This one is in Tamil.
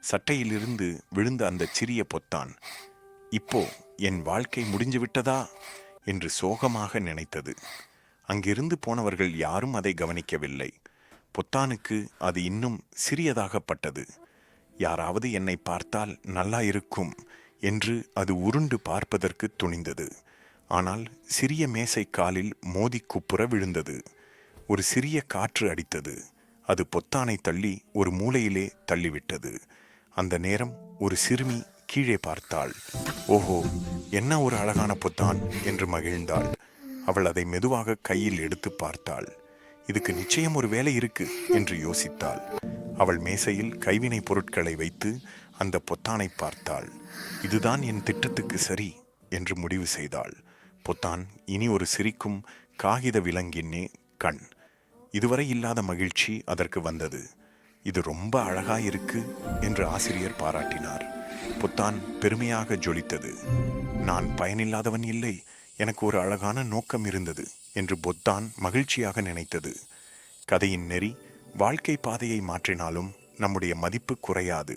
சட்டையிலிருந்து விழுந்த அந்த சிறிய பொத்தான் இப்போ என் வாழ்க்கை முடிஞ்சு விட்டதா என்று சோகமாக நினைத்தது. அங்கிருந்து போனவர்கள் யாரும் அதை கவனிக்கவில்லை. பொத்தானுக்கு அது இன்னும் சிறியதாகப்பட்டது. யாராவது என்னை பார்த்தால் நல்லா இருக்கும் என்று அது உருண்டு பார்ப்பதற்கு துணிந்தது. ஆனால் சிறிய மேசை காலில் மோதி குப்புற விழுந்தது. ஒரு சிறிய காற்று அடித்தது. அது பொத்தானை தள்ளி ஒரு மூலையிலே தள்ளிவிட்டது. அந்த நேரம் ஒரு சிறுமி கீழே பார்த்தாள். ஓஹோ, என்ன ஒரு அழகான பொத்தான் என்று மகிழ்ந்தாள். அவள் அதை மெதுவாக கையில் எடுத்து பார்த்தாள். இதுக்கு நிச்சயம் ஒரு வேலை இருக்கு என்று யோசித்தாள். அவள் மேசையில் கைவினை பொருட்களை வைத்து அந்த பொத்தானை பார்த்தாள். இதுதான் என் திட்டத்துக்கு சரி என்று முடிவு செய்தாள். பொத்தான் இனி ஒரு சிரிக்கும் காகித விலங்கினே கண். இதுவரை இல்லாத மகிழ்ச்சி அதற்கு வந்தது. இது ரொம்ப அழகாயிருக்கு என்று ஆசிரியர் பாராட்டினார். பொத்தான் பெருமையாக ஜொலித்தது. நான் பயனில்லாதவன் இல்லை, எனக்கு ஒரு அழகான நோக்கம் இருந்தது என்று பொத்தான் மகிழ்ச்சியாக நினைத்தது. கதையின் நெறி, வாழ்க்கை பாதையை மாற்றினாலும் நம்முடைய மதிப்பு குறையாது.